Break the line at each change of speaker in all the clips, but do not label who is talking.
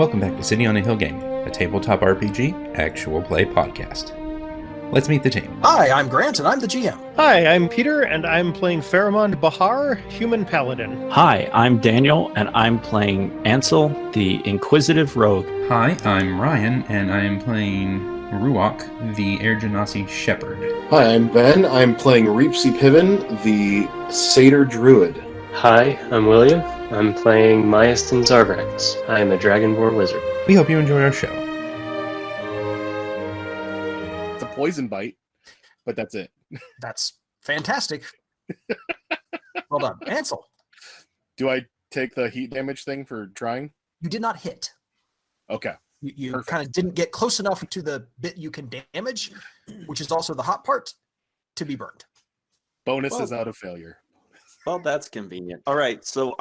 Welcome back to City on a Hill Gaming, a tabletop RPG actual play podcast. Let's meet the team.
Hi, I'm Grant, and I'm the GM.
Hi, I'm Peter, and I'm playing Faramond Bahar, Human Paladin.
Hi, I'm Daniel, and I'm playing Ansel, the Inquisitive Rogue.
Hi, I'm Ryan, and I am playing Ruach, the Air Genasi Shepherd.
Hi, I'm Ben. I'm playing Reepsy Piven, the Satyr Druid.
Hi, I'm William. I'm playing Myastin Zarbrax. I am a Dragonborn wizard.
We hope you enjoy our show.
It's a poison bite, but that's it.
That's fantastic. Well done. Ansel,
Do I take the heat damage thing for trying?
you did not hit.
Okay.
You
Perfect.
kind of didn't get close enough to the bit you can damage, which is also the hot part, to be burned.
Bonus
Well-
is out of failure.
Well, that's convenient. All right, so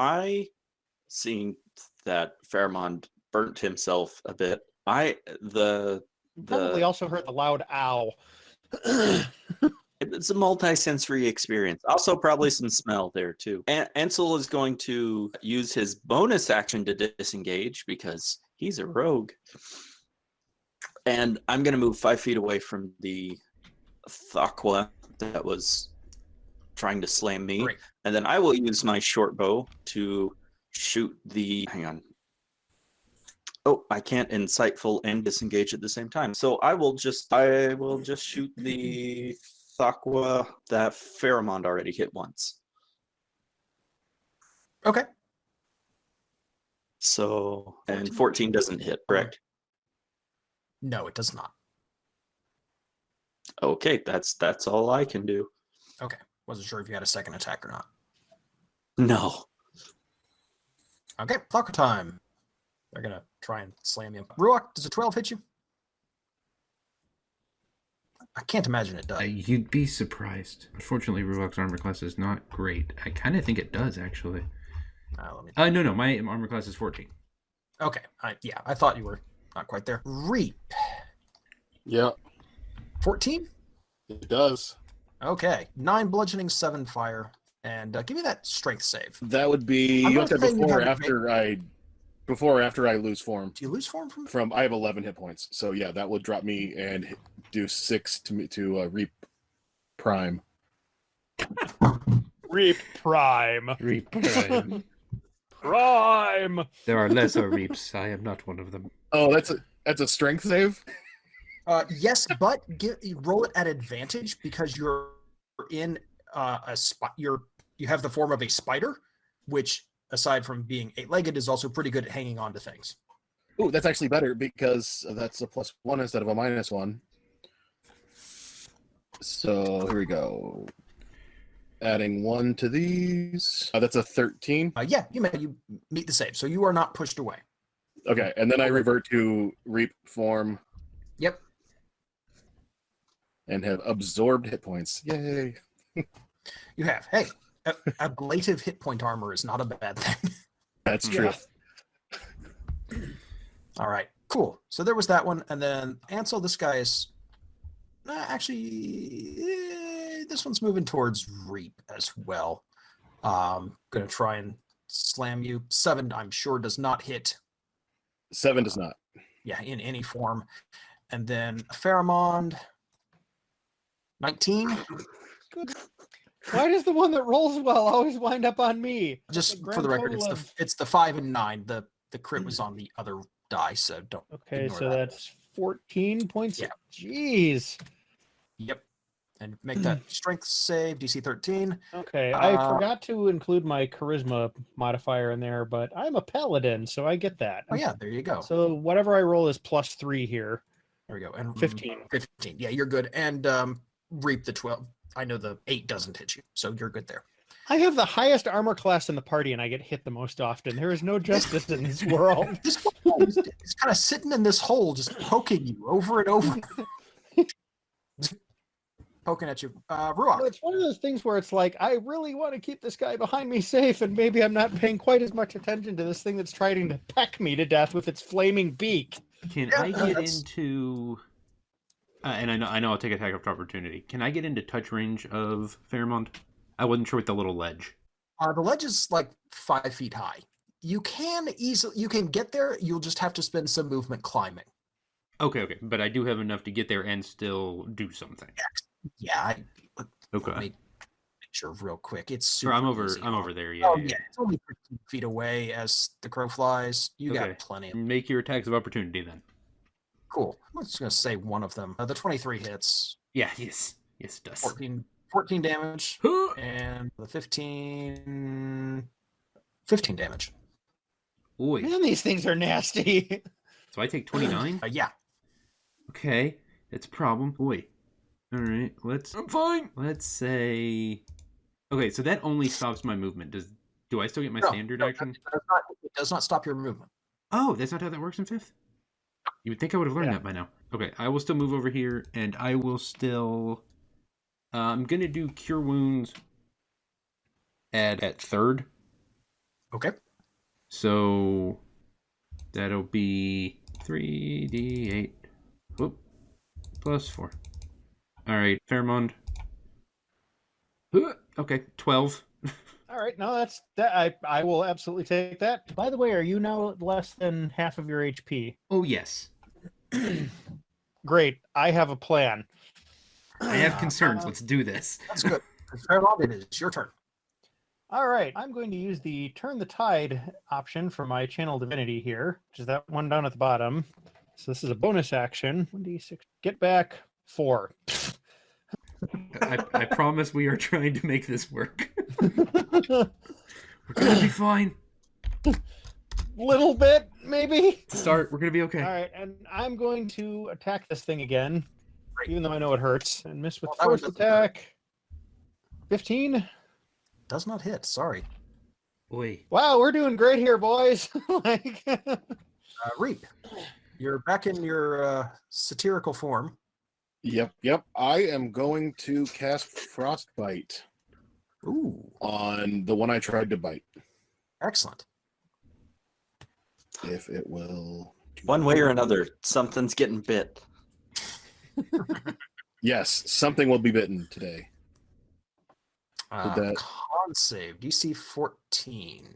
seeing that Faramond burnt himself a bit.
Probably also heard the loud ow.
It's a multi-sensory experience. Also, probably some smell there too. Ansel is going to use his bonus action to disengage because he's a rogue. And I'm going to move 5 feet away from the Thakwa that was trying to slam me.
Great.
And then I will use my short bow to shoot the... Hang on. Oh, I can't insightful and disengage at the same time. So I will just shoot the Thakwa that Faramond already hit once.
Okay.
So, and
14.
14 doesn't hit, correct?
No, it does not.
Okay, that's all I can do.
Okay. Wasn't sure if you had a second attack or not.
No.
Okay, Thakka time. They're going to try and slam you. Ruach, does a 12 hit you? I can't imagine it does.
You'd be surprised. Unfortunately, Ruach's armor class is not great. I kind of think it does, actually. No, my armor class is 14.
Okay. I thought you were not quite there. Reap.
Yeah,
14?
it does.
Okay. 9 bludgeoning, 7 fire. And give me that strength save.
That would be
I'm
you
not
have to
saying you
before or
have to
after I lose form.
Do you lose form from?
From I have 11 hit points, so yeah, that would drop me and do 6 to Reap Prime.
Reap Prime.
Reap Prime.
Prime.
There are lesser reaps. I am not one of them.
Oh, that's a strength save.
Yes, but roll it at advantage because you're in you have the form of a spider, which aside from being 8-legged is also pretty good at hanging on to things.
Oh, that's actually better because that's a +1 instead of a -1. So here we go. Adding 1 to these. That's a 13.
Yeah, you meet the save, so you are not pushed away.
Okay, and then I revert to Reap form
Yep.
and have absorbed hit points. Yay!
You have. Hey, ablative hit point armor is not a bad thing.
That's true.
All right, cool. So there was that one, and then Ansel. This guy is this one's moving towards Reap as well. Gonna try and slam you. 7, I'm sure, does not hit.
7 does not.
Yeah, in any form. And then Faramond. 19.
Why does the one that rolls well always wind up on me?
Just
The
for the
grand
record,
total
it's the 5 and 9. The crit was on the other die, so don't.
Okay,
ignore
so
that.
that's 14 points.
Yeah.
Jeez.
Yep. And make that strength save, DC 13.
Okay, I forgot to include my charisma modifier in there, but I'm a paladin, so I get that.
Oh yeah, there you go.
So whatever I roll is +3 here.
There we go. And
15.
15. Yeah, you're good. And Reap the 12. I know the 8 doesn't hit you, so you're good there.
I have the highest armor class in the party, and I get hit the most often. There is no justice in this world.
This one is kind of sitting in this hole, just poking you over and over. Poking at you. Ruach.
It's one of those things where it's like, I really want to keep this guy behind me safe, and maybe I'm not paying quite as much attention to this thing that's trying to peck me to death with its flaming beak.
Can
Yeah,
I get
that's-
into... and I know I'll take attack of opportunity. Can I get into touch range of Faramond? I wasn't sure with the little ledge.
The ledge is like 5 feet high. You can get there. You'll just have to spend some movement climbing.
Okay, but I do have enough to get there and still do something.
Yeah.
Okay.
Let me make sure real quick. It's
Or
super
I'm over.
easy.
I'm over there. Yeah.
Oh yeah, it's only 15 feet away as the crow flies. You
Okay.
got plenty.
Make your attacks of opportunity then.
Cool. I'm just gonna say one of them. The 23 hits.
Yeah. Yes, it does.
14 damage, and the 15 damage.
Boy.
Man, these things are nasty.
So I take 29.
Yeah.
Okay, it's a problem. Boy. All right. I'm fine. Let's say. Okay, so that only stops my movement. Do I still get my standard action?
It does not stop your movement.
Oh, that's not how that works in 5th? You would think I would have learned that by now. Okay, I will still move over here, and I will still... I'm going to do Cure Wounds at 3rd.
Okay.
So that'll be 3d8. Whoop. Plus 4. All right, Fairmond. Okay, 12.
All right, no, that's that. I will absolutely take that. By the way, are you now less than half of your HP?
Oh, yes.
Great. I have a plan.
I have concerns. Let's do this.
That's good. Fairmont, it is your turn.
All right, I'm going to use the Turn the Tide option for my Channel Divinity here, which is that one down at the bottom. So this is a bonus action. 1d6. Get back 4.
I promise we are trying to make this work. We're gonna be fine.
Little bit, maybe.
Start. We're gonna be okay.
All right, and I'm going to attack this thing again, even though I know it hurts, and miss with
Well, that
first
one doesn't
attack. 15.
Does not hit. Sorry.
Boy.
Wow, we're doing great here, boys. Like,
Reap, you're back in your satirical form.
Yep. I am going to cast Frostbite
Ooh,
on the one I tried to bite.
excellent.
If it will.
One way or another, something's getting bit.
Yes, something will be bitten today. that-
Con save, DC 14.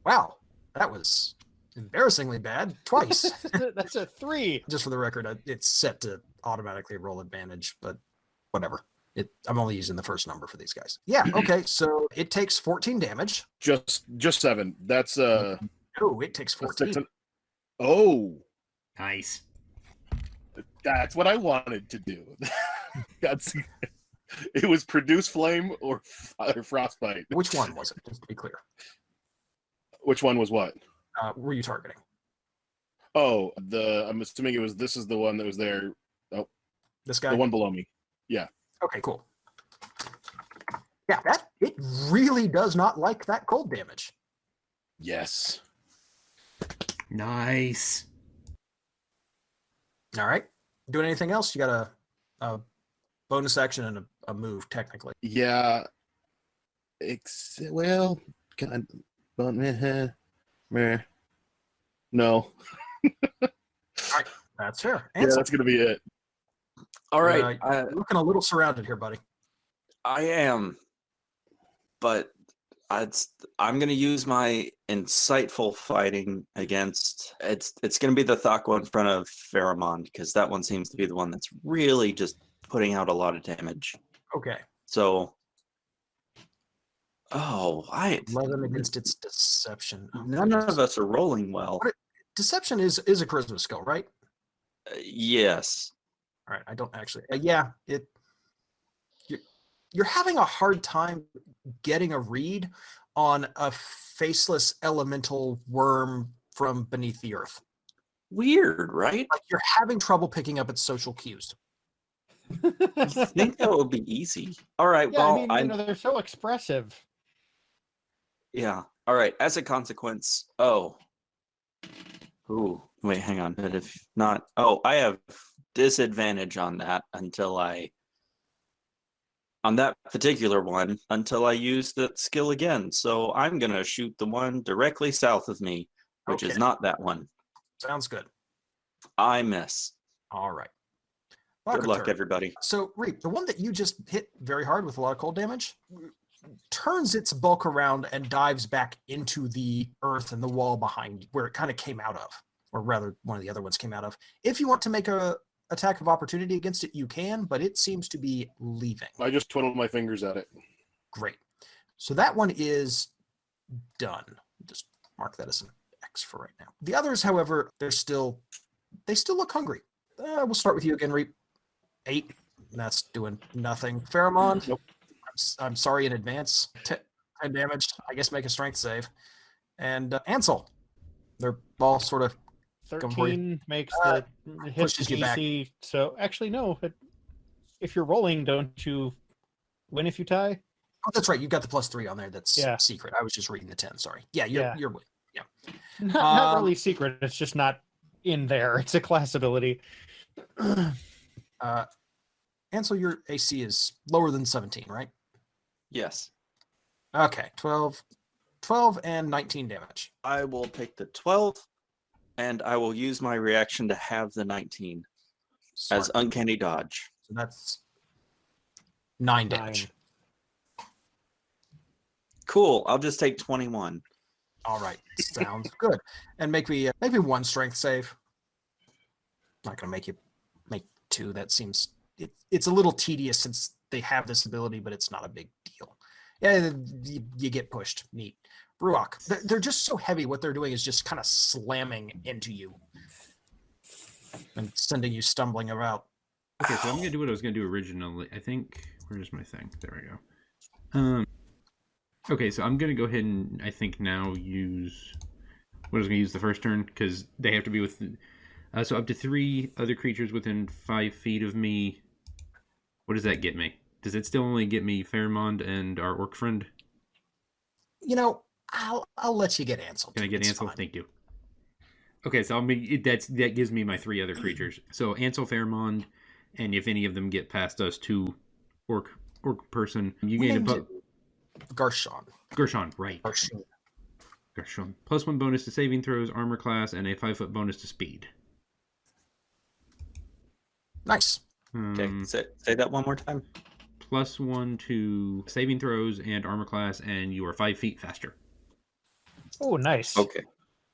Wow, that was embarrassingly bad twice.
that's a 3.
Just for the record, it's set to automatically roll advantage, but whatever. I'm only using the first number for these guys. Yeah, okay, so it takes 14 damage.
Just 7. That's
Oh, it takes 14.
Oh,
Nice.
that's what I wanted to do. It was produce flame or frostbite.
Which one was it? Just to be clear.
Which one was what?
Were you targeting?
Oh, I'm assuming this is the one that was there. Oh,
This guy?
the one below me.
Okay, cool. Yeah, it really does not like that cold damage.
Yes.
Nice.
All right. Doing anything else? You got a bonus action and a move, technically.
Yeah. Well, God, no.
That's fair.
Yeah,
Ansel,
that's gonna be it.
All right,
you're looking a little surrounded here, buddy.
I am, but I'm gonna use my insightful fighting against. It's gonna be the Thakwa in front of Pheromond because that one seems to be the one that's really just putting out a lot of damage.
Okay.
So,
11 against its deception. Oh,
none of us are rolling well.
Deception is a charisma skill, right?
Yes.
All right. I don't actually. You're having a hard time getting a read on a faceless elemental worm from beneath the earth.
Weird, right?
Like you're having trouble picking up its social cues.
I think that would be easy. All right.
Yeah,
Well,
I mean, they're so expressive.
Yeah. All right. As a consequence, ooh, wait, hang on. But if not, I have disadvantage on that on that particular one until I use that skill again. So I'm gonna shoot the one directly south of me, which is
Okay.
not that one.
Sounds good.
I miss.
All right.
Good luck,
Bakatur.
everybody.
So, Reap, the one that you just hit very hard with a lot of cold damage, turns its bulk around and dives back into the earth and the wall behind where it kind of came out of, or rather, one of the other ones came out of. If you want to make a attack of opportunity against it, you can, but it seems to be leaving.
I just twiddled my fingers at it.
Great. So that one is done. Just mark that as an X for right now. The others, however, they still look hungry. We'll start with you again, Reap. 8. That's doing nothing. Pheromone.
Nope.
I'm sorry in advance. 10 damage. I guess make a strength save. And Ansel. They're all sort of
13 makes the hit
pushes you back.
DC. So actually, no. If you're rolling, don't you win if you tie?
Oh, that's right. You've got the +3 on there. That's
Yeah.
secret. I was just reading the 10. Sorry. Yeah,
Yeah.
you're winning.
Not really secret. It's just not in there. It's a class ability.
Ansel, your AC is lower than 17, right?
Yes.
Okay, 12 and 19 damage.
I will take the 12, and I will use my reaction to have the 19 as
Smart.
uncanny dodge.
So that's 9 damage.
Cool. I'll just take 21.
All right, sounds good. And maybe one strength save. Not gonna make you make 2. That seems it's a little tedious since they have this ability, but it's not a big deal. Yeah, you get pushed. Neat. Ruach, they're just so heavy. What they're doing is just kind of slamming into you and sending you stumbling about.
Okay, so I'm gonna do what I was gonna do originally. I think where's my thing? There we go. Okay, so I'm gonna go ahead and I think now use what I was gonna use the first turn because they have to be with. So up to 3 other creatures within 5 feet of me. What does that get me? Does it still only get me Fairmond and our orc friend?
You know, I'll let you get Ansel.
Can I get
It's
Ansel?
fine.
Thank you. Okay, so that gives me my 3 other creatures. So Ansel, Fairmond, and if any of them get past us, 2 orc person, you
We
gain a
named it Garshon.
Gershon, right?
Garshon.
Gershon. +1 bonus to saving throws, armor class, and a 5-foot bonus to speed.
Nice.
Okay, say that one more time.
+1 to saving throws and armor class, and you are 5 feet faster.
Oh, nice.
Okay.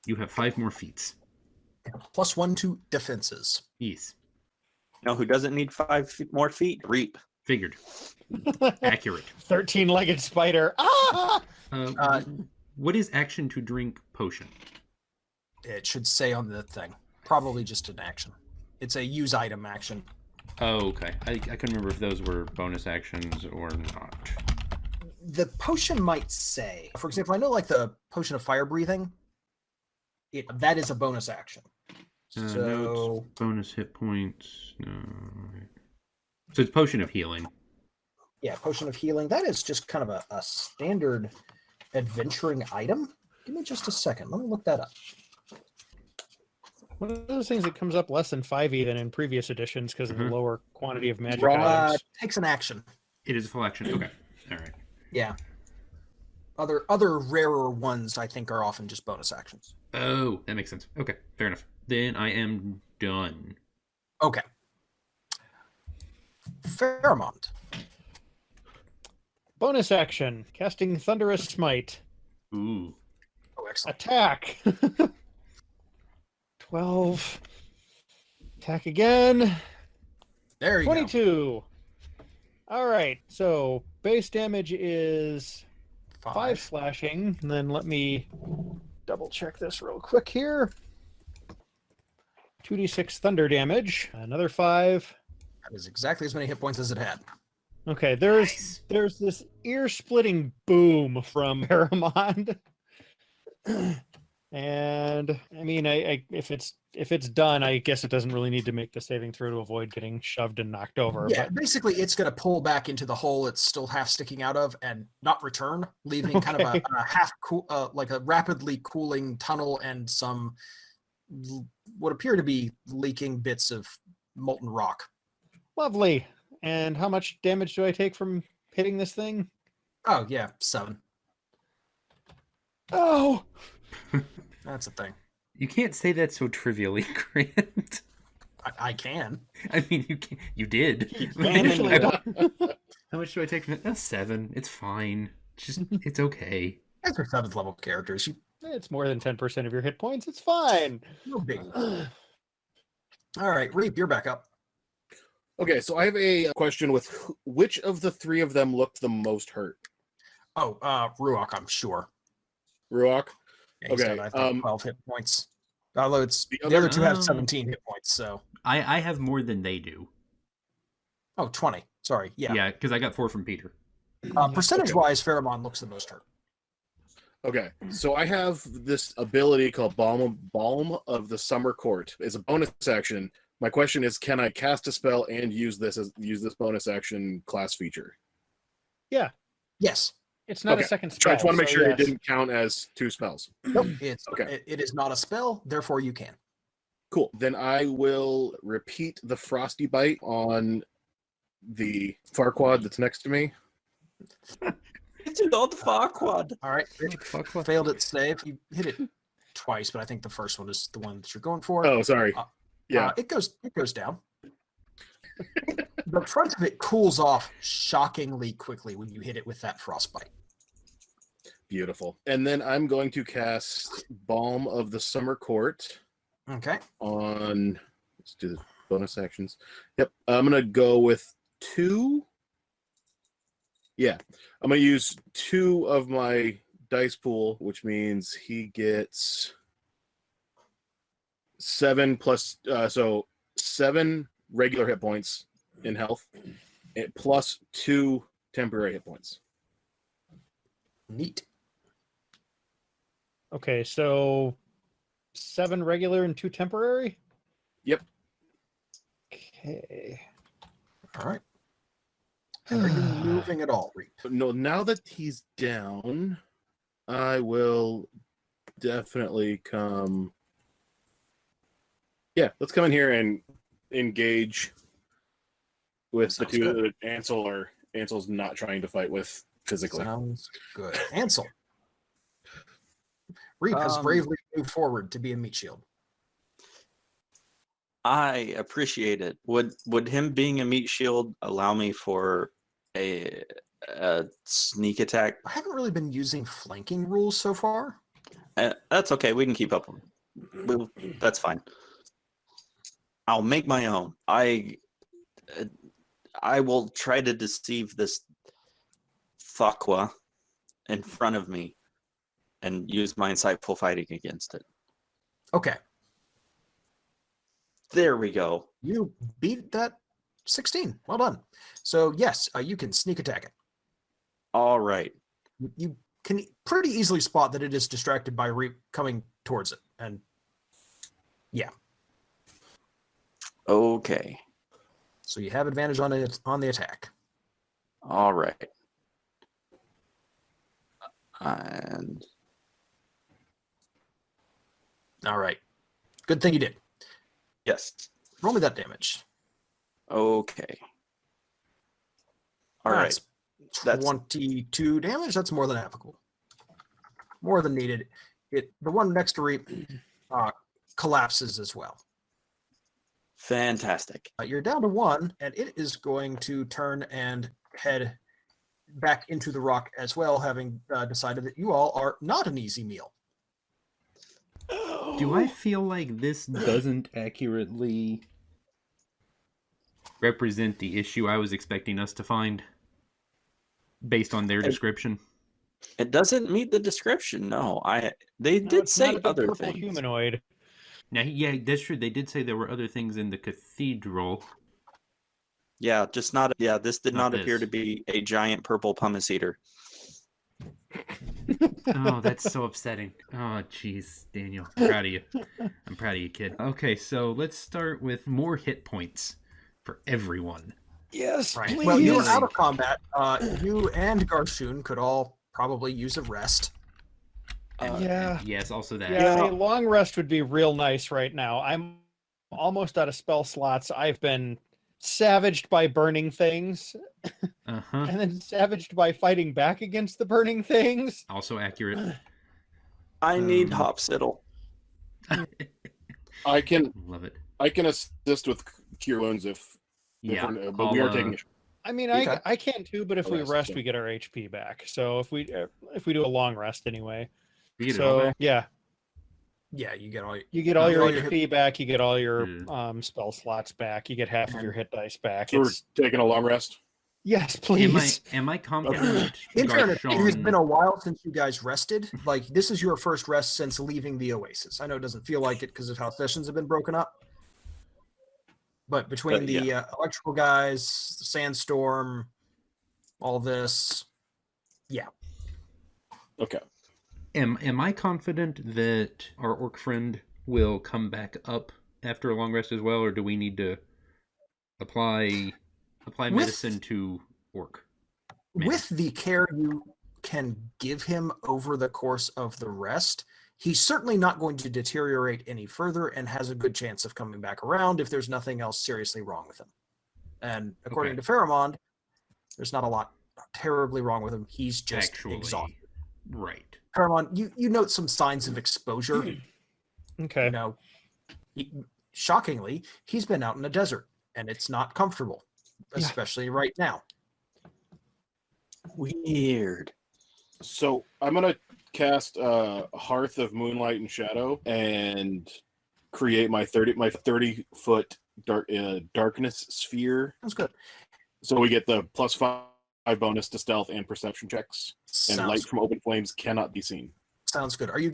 You have 5 more feet.
+1 to defenses.
Yes.
Now, who doesn't need 5 more feet? Reap.
Figured. Accurate.
13-legged spider. Ah!
What is action to drink potion?
It should say on the thing. Probably just an action. It's a use item action.
Oh, okay. I couldn't remember if those were bonus actions or not.
The potion might say, for example, I know like the potion of fire breathing. That is a bonus action.
Notes,
So
bonus hit points. No. So it's potion of healing.
yeah, potion of healing. That is just kind of a standard adventuring item. Give me just a second. Let me look that up.
One of those things that comes up less than 5e than in previous editions because of the
Mhm.
lower quantity of magic
Uh,
items.
takes an action.
It is a full action. Okay. All right.
Yeah. Other rarer ones I think are often just bonus actions.
Oh, that makes sense. Okay, fair enough. Then I am done.
Okay. Fairmont.
Bonus action, casting Thunderous Smite.
Ooh.
Oh, excellent.
Attack. 12. Attack again.
There you go.
22. All right, so base damage is 5 slashing. And then let me double check this real quick here. 2d6 thunder damage. Another 5.
That is exactly as many hit points as it had.
Okay, there's this ear-splitting boom from Paramond. And I mean, if it's done, I guess it doesn't really need to make the saving throw to avoid getting shoved and knocked over.
Yeah,
but-
basically it's going to pull back into the hole it's still half sticking out of and not return, leaving kind of a half cool, like a rapidly cooling tunnel and some what appear to be leaking bits of molten rock.
Lovely. And how much damage do I take from hitting this thing?
Oh yeah, 7.
Oh,
That's a thing.
You can't say that so trivially, Grant.
I can.
I mean, you can. You did.
Initially,
How much do I take from it? 7. It's fine. It's okay.
As for 7th level characters,
It's more than 10% of your hit points. It's fine.
no big. All right, Reap, you're back up.
Okay, so I have a question with which of the 3 of them looked the most hurt?
Oh, Ruok, I'm sure.
Ruok?
Yeah, he's
Okay,
got, I think, 12 hit points. Although it's
The
the other
other-
2 have
Oh.
17 hit points, so
I have more than they do.
20. Sorry, yeah.
Because I got 4 from Peter.
Percentage-wise, Pheromon looks the most hurt.
Okay, so I have this ability called Balm of the Summer Court. It's a bonus action. My question is, can I cast a spell and use this bonus action class feature?
Yes.
It's not
Okay.
a second
I
spell.
just want to make
so
sure
yes.
it didn't count as 2 spells.
Nope. It's
Okay.
it is not a spell, therefore you can.
Cool. Then I will repeat the Frosty Bite on the Farquad that's next to me.
It's an old Farquad.
All right.
What the fuck? What?
Failed its save. You hit it twice, but I think the first one is the one that you're going for.
Oh, sorry. Yeah.
It goes down. The front of it cools off shockingly quickly when you hit it with that frostbite.
Beautiful. And then I'm going to cast Balm of the Summer Court
Okay.
on. Let's do the bonus actions. Yep. I'm going to go with 2. Yeah. I'm going to use 2 of my dice pool, which means he gets 7 plus. So 7 regular hit points in health, plus 2 temporary hit points.
Neat.
Okay, so 7 regular and 2 temporary?
Yep.
Okay.
All right. And are you moving at all, Reap?
No, now that he's down, I will definitely come. Yeah, let's come in here and engage with the
Sounds
2
good.
that Ansel's not trying to fight with physically.
Sounds good. Ansel. Reap has bravely moved forward to be a meat shield.
I appreciate it. Would him being a meat shield allow me for a sneak attack?
I haven't really been using flanking rules so far.
That's okay. We can keep up. That's fine. I'll make my own. I will try to deceive this Thakwa in front of me and use my insightful fighting against it.
Okay.
There we go.
You beat that 16. Well done. So, yes, you can sneak attack it.
All right.
You can pretty easily spot that it is distracted by Reap coming towards it. And yeah,
Okay.
so you have advantage on it on the attack.
All right. And
All right. Good thing you did.
yes.
Roll me that damage.
Okay. All right.
That's 22 damage. That's more than applicable. More than needed. The one next to Reap collapses as well.
Fantastic.
You're down to 1, and it is going to turn and head back into the rock as well, having decided that you all are not an easy meal.
Do I feel like this doesn't accurately represent the issue I was expecting us to find based on their description?
It doesn't meet the description. No, they
No,
did
it's not
say
a big
other
purple
things.
humanoid.
Now, yeah, that's true. They did say there were other things in the cathedral.
Yeah, just not. Yeah, this did
Not
not appear
this.
to be a giant purple pumice eater.
Oh, that's so upsetting. Oh, jeez, Daniel. I'm proud of you. I'm proud of you, kid. Okay, so let's start with more hit points for everyone.
Yes,
Right.
please.
Well, you are out of combat. You and Garshun could all probably use a rest.
Yeah.
Yes, also that.
Yeah, a long rest would be real nice right now. I'm almost out of spell slots. I've been savaged by burning things
Uh-huh.
and then savaged by fighting back against the burning things.
Also accurate.
I need
Um,
Hopsiddle.
I can
Love it.
assist with cure wounds if
Yeah,
we're- but we are taking.
I mean,
Okay.
I can too, but if we
Rest,
rest,
yeah.
we get our HP back. So if we do a long rest anyway,
We get it all
so
back.
yeah,
Yeah, you get all.
you get all your
all your
HP back, you get all your
Hmm.
spell slots back, you get half of your hit dice back.
So we're
It's,
taking a long rest.
yes,
Am
please.
I confident?
In fairness, it has been
Garshawn-
a while since you guys rested. Like this is your first rest since leaving the Oasis. I know it doesn't feel like it because of how sessions have been broken up. But between the electrical guys, the sandstorm, all this,
Okay.
Am I confident that our orc friend will come back up after a long rest as well, or do we need to apply medicine to orc? Man.
with the care you can give him over the course of the rest, he's certainly not going to deteriorate any further and has a good chance of coming back around if there's nothing else seriously wrong with him. And according
Okay.
to Pharamond, there's not a lot terribly wrong with him. He's just
Actually,
exhausted.
right.
Pharamond, you note some signs of exposure.
Okay.
You know, shockingly, he's been out in the desert and it's not comfortable,
Yeah.
especially right now.
Weird.
So I'm gonna cast Hearth of Moonlight and Shadow and create my 30-foot darkness sphere.
Sounds good.
So we get the +5 bonus to stealth and perception checks, and light
Sounds,
from open flames cannot be seen.
sounds good. Are you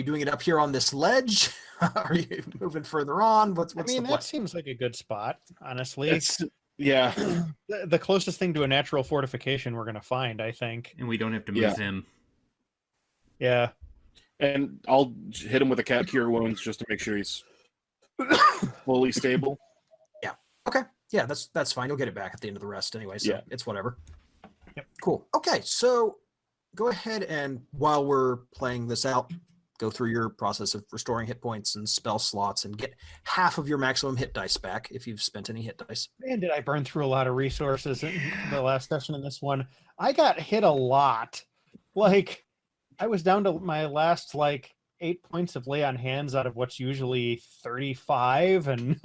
doing it up here on this ledge? Are you moving further on? What's
I
the
mean,
plan?
that seems like a good spot, honestly.
It's yeah.
The closest thing to a natural fortification we're going to find, I think.
And we don't have to move
Yeah.
him.
Yeah.
And I'll hit him with a cat cure wounds just to make sure he's fully stable.
Yeah, that's fine. You'll get it back at the end of the rest anyway, so
Yeah.
it's whatever.
Yep.
Cool. Okay, so go ahead and while we're playing this out, go through your process of restoring hit points and spell slots and get half of your maximum hit dice back if you've spent any hit dice.
Man, did I burn through a lot of resources in the last session in this one. I got hit a lot. Like, I was down to my last, 8 points of lay on hands out of what's usually 35. And,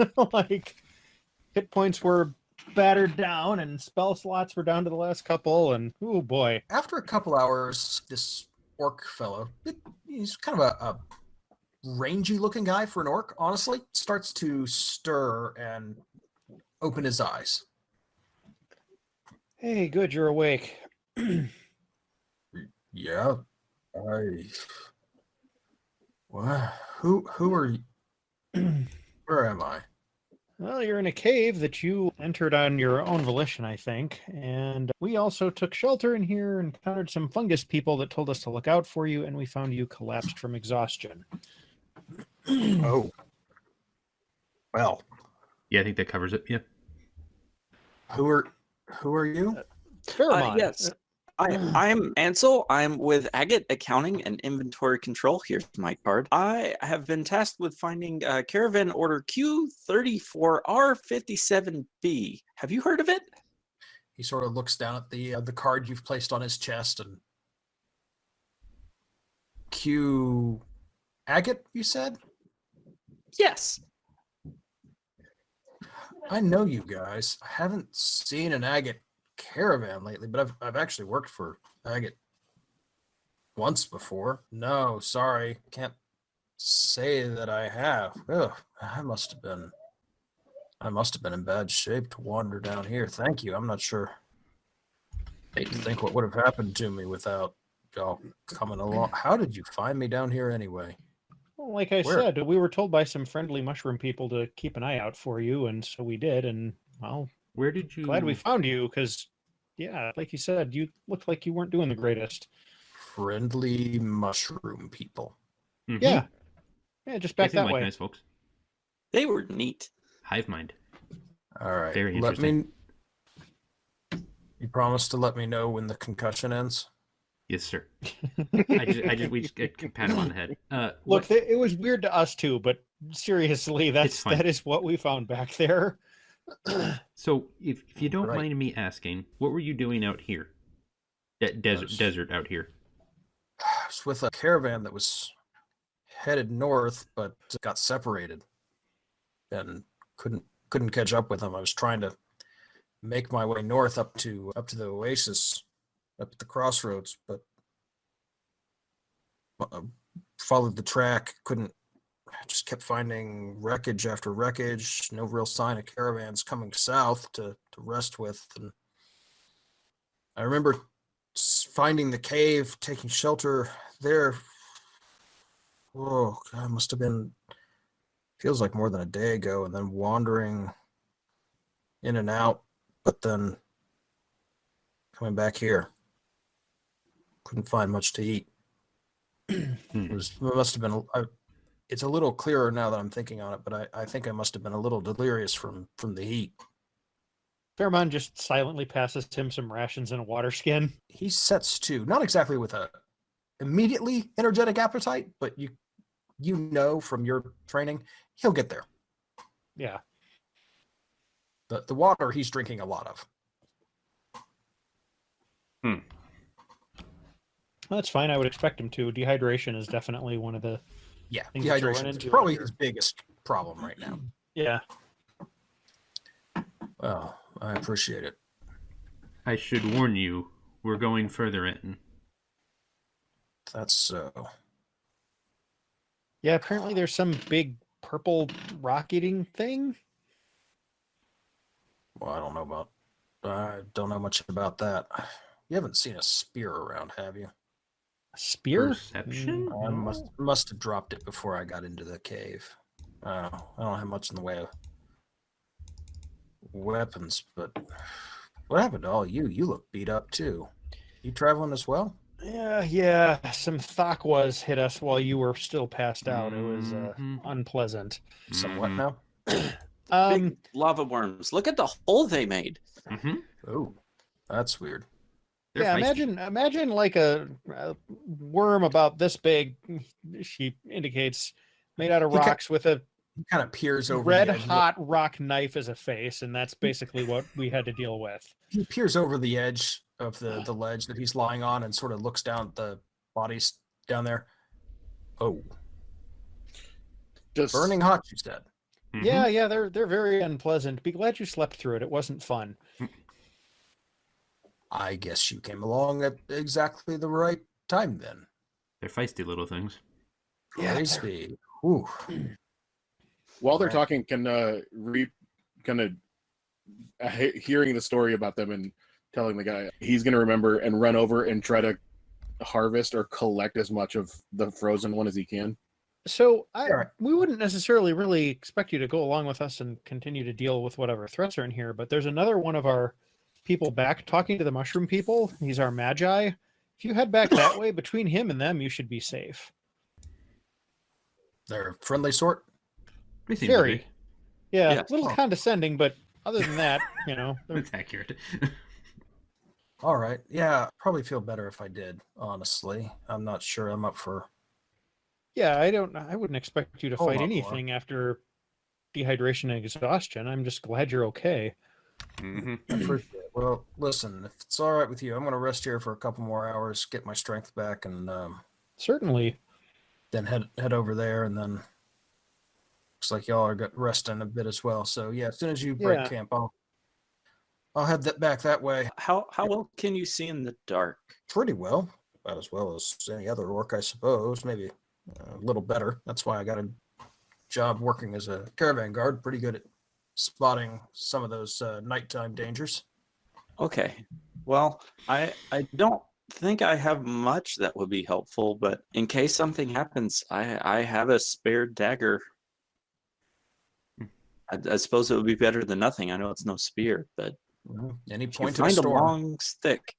hit points were battered down and spell slots were down to the last couple. And, oh boy.
After a couple hours, this orc fellow, he's kind of a rangy looking guy for an orc, honestly, starts to stir and open his eyes.
Hey, good, you're awake.
Yeah, what? Who are you? Where am I?
Well, you're in a cave that you entered on your own volition, I think. And we also took shelter in here and encountered some fungus people that told us to look out for you, and we found you collapsed from exhaustion.
Oh, well,
Yeah, I think that covers it. Yeah.
who are you?
Pheromone.
Yes. I'm Ansel. I'm with Agate Accounting and Inventory Control. Here's my card. I have been tasked with finding caravan order Q34R57B. Have you heard of it?
He sort of looks down at the card you've placed on his chest and Q agate, you said?
Yes.
I know you guys. I haven't seen an agate caravan lately, but I've actually worked for agate once before. No, sorry, can't say that I have. Ugh, I must have been in bad shape to wander down here. Thank you. I'm not sure. Hate to think what would have happened to me without y'all coming along. How did you find me down here anyway?
Well, like I
Where?
said, we were told by some friendly mushroom people to keep an eye out for you, and so we did. And, well,
Where did you?
glad we found you because, yeah, like you said, you looked like you weren't doing the greatest.
Friendly mushroom people.
Mhm.
Yeah. Yeah, just
They
back
seem
that
like
way.
nice folks.
They were neat.
Hive mind.
All right.
Very
let me.
interesting.
You promise to let me know when the concussion ends.
Yes, sir. We just get pat him on the head.
Look, it was weird to us too, but seriously,
It's fine.
that is what we found back there.
So, if you don't
Right.
mind me asking, what were you doing out here? Desert out here.
I was with a caravan that was headed north, but got separated and couldn't catch up with them. I was trying to make my way north up to the oasis, up at the crossroads, but followed the track, couldn't. Just kept finding wreckage after wreckage, no real sign of caravans coming south to rest with. And I remember finding the cave, taking shelter there. Oh, God, must have been, feels like more than a day ago, and then wandering in and out, but then coming back here. Couldn't find much to eat. It must have been, it's a little clearer now that I'm thinking on it, but I think I must have been a little delirious from the heat.
Fairmont just silently passes him some rations and a water skin.
He sets to, not exactly with a immediately energetic appetite, but you know from your training, he'll get there.
Yeah.
The water he's drinking a lot of.
Well, that's fine. I would expect him to. Dehydration is definitely one of the
Yeah,
things that you'll run
dehydration is
into
probably
out
his biggest problem right now.
Yeah.
Well, I appreciate it.
I should warn you, we're going further in.
That's so.
Yeah, apparently there's some big purple rock-eating thing.
Well, I don't know much about that. You haven't seen a spear around, have you?
A spear?
Perception?
I must have dropped it before I got into the cave. I don't have much in the way of weapons, but what happened to all you? You look beat up too. You traveling as well?
Yeah. Some Thakwas hit us while you were still passed out. It was unpleasant.
Somewhat now.
Big lava worms. Look at the hole they made.
Oh, that's weird.
They're
Yeah,
feisty.
imagine like a worm about this big. She indicates, made out of
He
rocks with a
He kind of peers over
red
the edge.
hot rock knife as a face, and that's basically what we had to deal with.
He peers over the edge of the ledge that he's lying on and sort of looks down at the bodies down there. Oh,
Just
burning hot, you said.
Yeah, they're very unpleasant. Be glad you slept through it. It wasn't fun.
I guess you came along at exactly the right time then.
They're feisty little things.
I see. Ooh.
while they're
Right.
talking, can hearing the story about them and telling the guy he's going to remember and run over and try to harvest or collect as much of the frozen one as he can.
So
Alright.
we wouldn't necessarily really expect you to go along with us and continue to deal with whatever threats are in here, but there's another one of our people back talking to the mushroom people. He's our magi. If you head back that way, between him and them, you should be safe.
They're a friendly sort.
They seem to
Very.
be.
Yeah,
Yes.
a little condescending, but other than that, they're-
That's accurate.
All right. Yeah, probably feel better if I did, honestly. I'm not sure I'm up for.
yeah, I wouldn't expect you to
Hold
fight
on, Laura.
anything after dehydration and exhaustion. I'm just glad you're okay.
Mhm.
I appreciate it. Well, listen, if it's all right with you, I'm going to rest here for a couple more hours, get my strength back, and
Certainly.
then head over there. And then looks like y'all are resting a bit as well. So yeah, as soon as you break
Yeah.
camp, I'll head that back that way.
How well can you see in the dark?
Pretty well, about as well as any other orc, I suppose. Maybe a little better. That's why I got a job working as a caravan guard. Pretty good at spotting some of those nighttime dangers.
Okay. Well, I don't think I have much that would be helpful, but in case something happens, I have a spare dagger. I suppose it would be better than nothing. I know it's no spear, but
Any
if you
point in a
find a
storm,
long stick.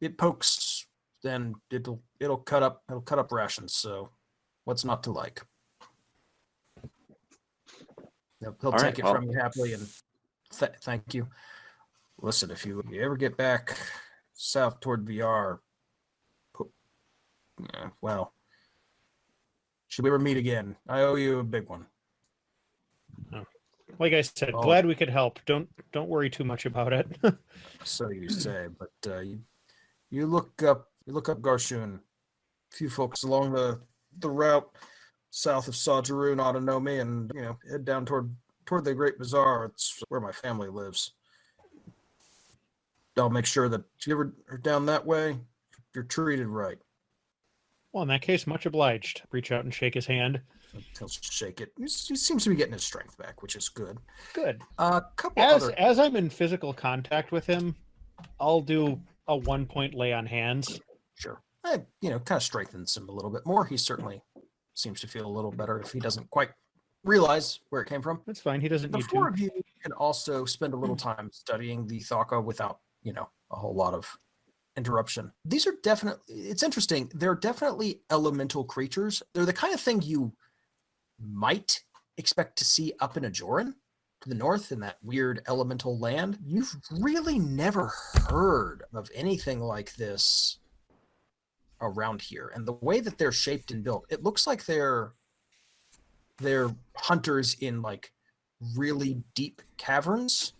it pokes, then it'll cut up rations. So what's not to like? He'll
All
take
right,
it
well-
from you happily and thank you. Listen, if you ever get back south toward VR, well, should we ever meet again? I owe you a big one.
Like I said,
Oh.
glad we could help. Don't worry too much about it.
So you say, but you look up Garshun. A few folks along the route south of Sajaroon ought to know me, and head down toward the Great Bazaar. It's where my family lives. I'll make sure that if you ever are down that way, you're treated right.
Well, in that case, much obliged. Reach out and shake his hand.
He'll shake it. He seems to be getting his strength back, which is good.
Good.
A couple
As
other.
as I'm in physical contact with him, I'll do a 1-point lay on hands.
Sure. Kind of strengthens him a little bit more. He certainly seems to feel a little better if he doesn't quite realize where it came from.
That's fine. He doesn't
The
need
four
to.
of you can also spend a little time studying the Thaka without, a whole lot of interruption. These are definitely, it's interesting. They're definitely elemental creatures. They're the kind of thing you might expect to see up in Ajoran to the north in that weird elemental land. You've really never heard of anything like this around here. And the way that they're shaped and built, it looks like they're hunters in like really deep caverns.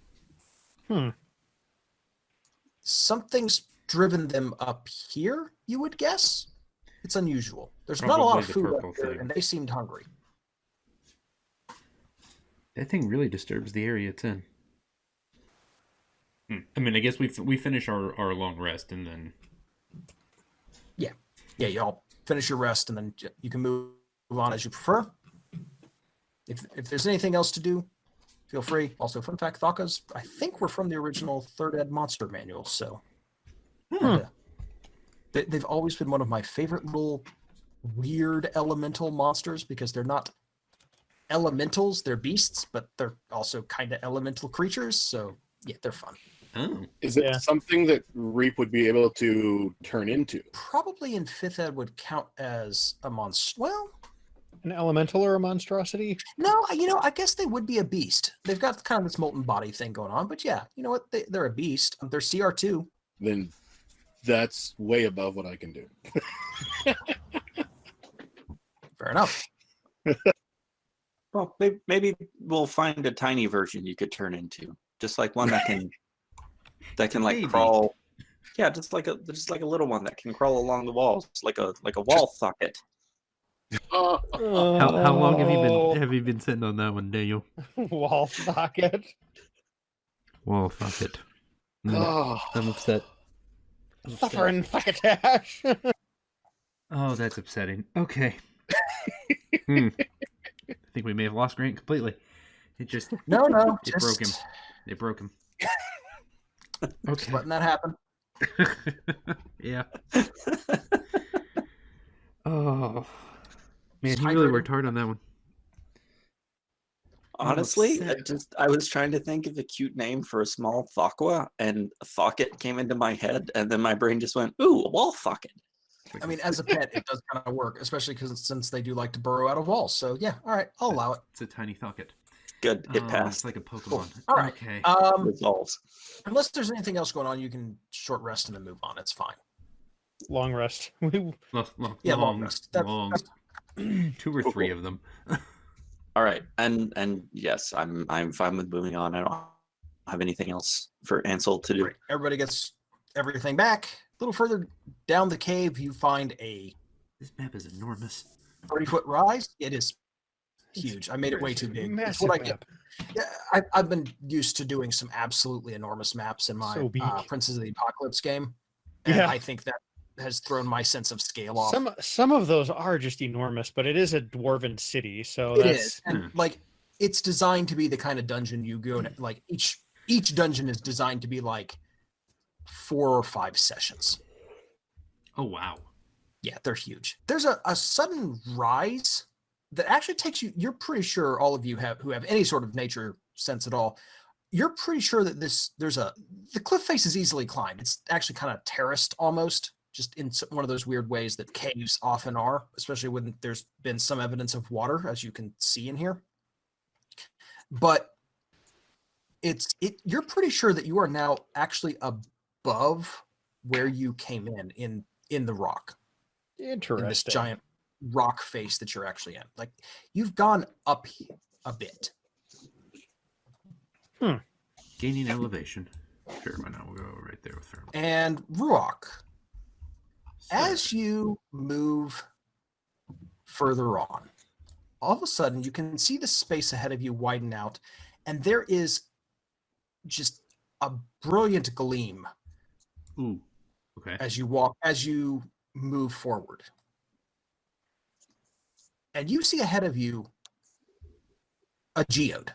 Something's driven them up here, you would guess. It's unusual. There's not a lot of
Probably the
food up
purple
here,
thing.
and they seemed hungry.
That thing really disturbs the area it's in. I mean, I guess we finish our long rest and then.
Yeah, y'all finish your rest, and then you can move on as you prefer. If there's anything else to do, feel free. Also, fun fact, Thakas, I think we're from the original Third Ed Monster Manual, so they've always been one of my favorite little weird elemental monsters because they're not elementals, they're beasts, but they're also kind of elemental creatures, so yeah, they're fun.
Oh,
Is it
Yeah.
something that Reap would be able to turn into?
Probably in 5th Ed would count as a monster. Well,
An elemental or a monstrosity?
no, I guess they would be a beast. They've got kind of this molten body thing going on, but yeah, you know what? They're a beast. They're CR2.
Then that's way above what I can do.
Fair enough.
Well, maybe we'll find a tiny version you could turn into, just like one that can like
Maybe.
crawl. Yeah, just like a little one that can crawl along the walls, like a wall socket.
Oh,
how long have you been sitting on that one, Daniel?
Wall socket?
Well, fuck it.
oh.
I'm upset.
Suffering fuckatash.
Oh, that's upsetting. Okay. I think we may have lost Grant completely. It just
No,
it broke him. It broke him. Okay.
Letting that happen.
Yeah. Oh man,
Just
he really
hydrating.
worked hard on that one.
Honestly,
upset.
I was trying to think of a cute name for a small Thakwa, and Thocket came into my head, and then my brain just went, "Ooh, a wall Thocket."
I mean, as a pet, it does kind of work, especially since they do like to burrow out of walls. So yeah, all right, I'll allow it.
It's a tiny Thocket.
Good, it
Oh,
passed.
It's like a Pokemon.
All right.
Okay.
Resolves.
Unless there's anything else going on, you can short rest and then move on. It's fine.
Long rest.
Long,
Long rest.
long. 2 or 3 of them.
All right, and yes, I'm fine with moving on. I don't have anything else for Ansel to do.
Great. Everybody gets everything back. A little further down the cave, you find a
This map is enormous.
30-foot rise. It is huge. I made it way too big. It's
Massive
what I get.
map.
Yeah, I've been used to doing some absolutely enormous maps in my
So big.
Princes of the Apocalypse game. And
Yeah.
I think that has thrown my sense of scale off.
Some of those are just enormous, but it is a dwarven city, so
It
that's
is, and like it's designed to be the kind of dungeon you go to. Like each dungeon is designed to be like 4 or 5 sessions.
Oh wow.
Yeah, they're huge. There's a sudden rise that actually takes you. You're pretty sure all of you who have any sort of nature sense at all. You're pretty sure that the cliff face is easily climbed. It's actually kind of terraced almost, just in one of those weird ways that caves often are, especially when there's been some evidence of water, as you can see in here. But you're pretty sure that you are now actually above where you came in the rock, in this
interesting.
giant rock face that you're actually in. Like you've gone up a bit.
Gaining elevation. Sure, why not? We'll go right there with Fairmont.
And Ruach,
So,
as you move further on, all of a sudden you can see the space ahead of you widen out, and there is just a brilliant gleam
Ooh. Okay.
as you move forward. And you see ahead of you a geode,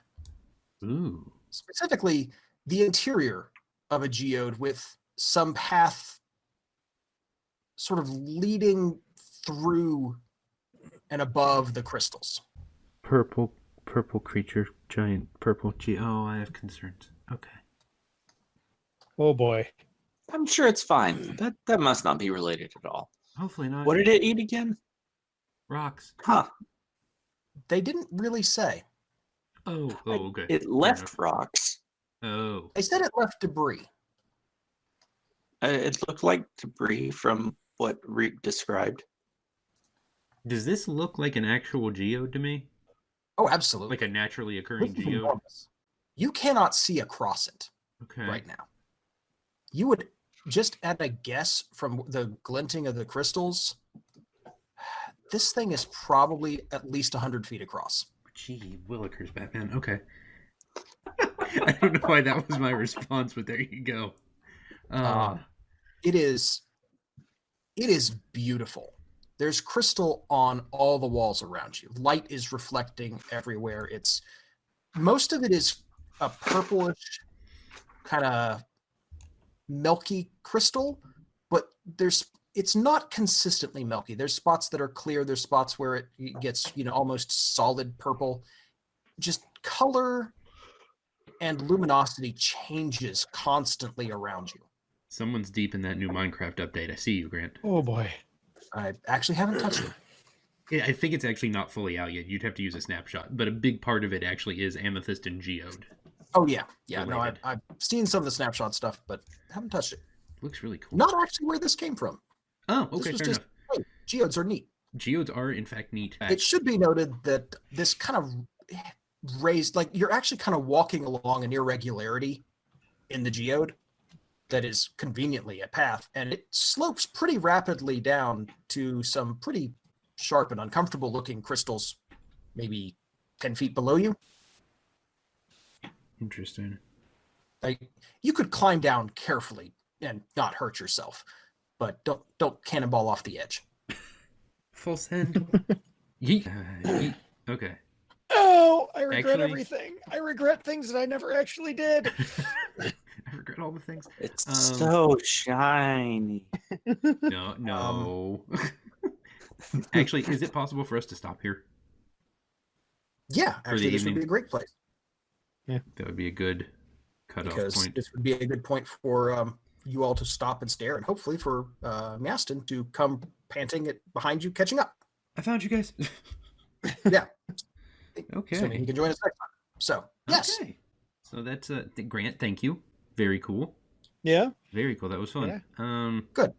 Ooh.
specifically the interior of a geode with some path sort of leading through and above the crystals.
Purple creature, giant purple Oh, I have concerns. Okay.
Oh boy.
I'm sure it's fine. That must not be related at all.
Hopefully not.
What did it eat again?
Rocks.
Huh.
They didn't really say.
Oh, okay.
It
Fair
left
enough.
rocks.
Oh.
They said it left debris.
It looked like debris from what Reap described.
Does this look like an actual geode to me?
Oh, absolutely.
Like a naturally occurring
This is
geode?
enormous. You cannot see across it
Okay.
right now. You would just at a guess from the glinting of the crystals, this thing is probably at least 100 feet across.
Gee, Willikers, Batman. Okay. I don't know why that was my response, but there you go.
It is beautiful. There's crystal on all the walls around you. Light is reflecting everywhere. Most of it is a purplish kind of milky crystal, but it's not consistently milky. There's spots that are clear. There's spots where it gets, almost solid purple. Just color and luminosity changes constantly around you.
Someone's deep in that new Minecraft update. I see you, Grant.
Oh boy.
I actually haven't touched it.
Yeah, I think it's actually not fully out yet. You'd have to use a snapshot, but a big part of it actually is amethyst and geode.
Oh yeah. No,
Related.
I've seen some of the snapshot stuff, but haven't touched it.
Looks really cool.
Not actually where this came from.
Oh,
This
okay,
was
fair
just,
enough.
hey, geodes are neat.
Geodes are in fact neat.
It should be noted that this kind of raised, like you're actually kind of walking along an irregularity in the geode that is conveniently a path, and it slopes pretty rapidly down to some pretty sharp and uncomfortable looking crystals, maybe 10 feet below you.
Interesting.
Like you could climb down carefully and not hurt yourself, but don't cannonball off the edge.
Full send. Yeet. Yeet. Okay.
Oh, I regret
Actually-
everything. I regret things that I never actually did.
I regret all the things.
It's
Um,
so shiny.
No. Actually, is it possible for us to stop here?
Yeah, actually, this would
evening.
be a great place
That would be a good cutoff
because
point.
this would be a good point for you all to stop and stare, and hopefully for Maston to come panting behind you, catching up.
I found you guys.
Yeah.
Okay.
So he can join us next time. So yes,
Okay. So that's Grant. Thank you. Very cool.
Yeah.
Very cool. That was fun.
Yeah.
good.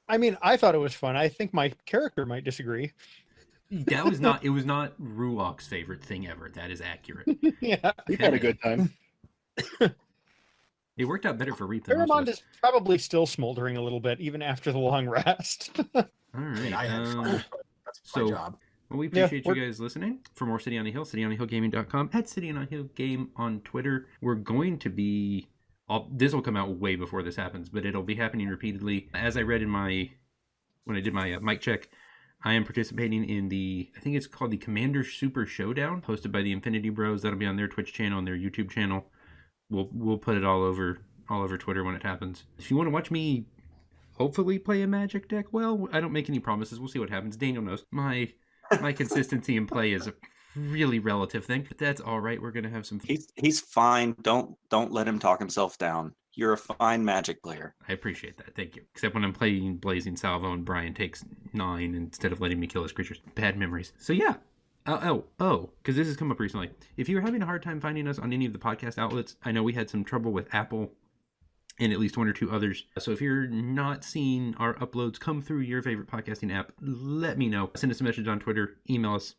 I mean, I thought it was fun. I think my character might disagree.
That was not. It was not Ruok's favorite thing ever. That is accurate.
Yeah.
We've had a good time.
It worked out better for Reap than most of
Paramount
us.
is probably still smoldering a little bit, even after the long rest.
All
I
right.
mean, I had fun. That's my
so-
job.
Well, we
Yeah,
appreciate you
we're-
guys listening. For more City on the Hill, cityonthehillgaming.com, at City on the Hill Game on Twitter. We're going to be... this will come out way before this happens, but it'll be happening repeatedly. As I read when I did my mic check, I am participating in I think it's called the Commander Super Showdown, hosted by the Infinity Bros. That'll be on their Twitch channel and their YouTube channel. We'll put it all over Twitter when it happens. If you want to watch me hopefully play a Magic deck, well, I don't make any promises. We'll see what happens. Daniel knows. My consistency in play is a really relative thing, but that's all right. We're gonna have some.
He's fine. Don't let him talk himself down. You're a fine Magic player.
I appreciate that. Thank you. Except when I'm playing Blazing Salvo and Brian takes 9 instead of letting me kill his creatures. Bad memories. So yeah. Because this has come up recently. If you're having a hard time finding us on any of the podcast outlets, I know we had some trouble with Apple and at least one or two others. So if you're not seeing our uploads come through your favorite podcasting app, let me know. Send us a message on Twitter, email us,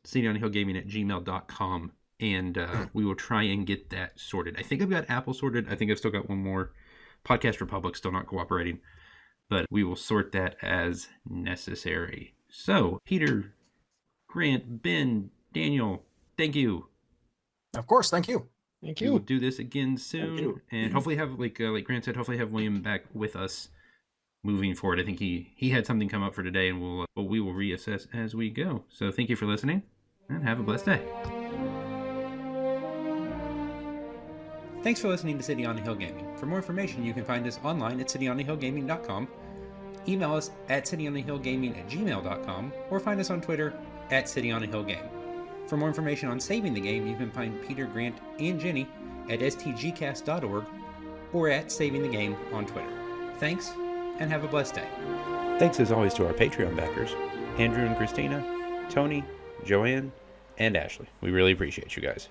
cityonthehillgaming@gmail.com, and we will try and get that sorted. I think I've got Apple sorted. I think I've still got one more. Podcast Republic still not cooperating, but we will sort that as necessary. So, Peter, Grant, Ben, Daniel, thank you.
Of course, thank you.
Thank
We will
you.
do this again soon,
you.
and hopefully have like Grant said, hopefully have William back with us moving forward. I think he had something come up for today, and we will reassess as we go. So thank you for listening, and have a blessed day. Thanks for listening to City on the Hill Gaming. For more information, you can find us online at cityonthehillgaming.com, email us at cityonthehillgaming@gmail.com, or find us on Twitter at cityonthehillgame. For more information on saving the game, you can find Peter, Grant, and Jenny at stgcast.org or at Saving the Game on Twitter. Thanks, and have a blessed day. Thanks as always to our Patreon backers, Andrew and Christina, Tony, Joanne, and Ashley. We really appreciate you guys.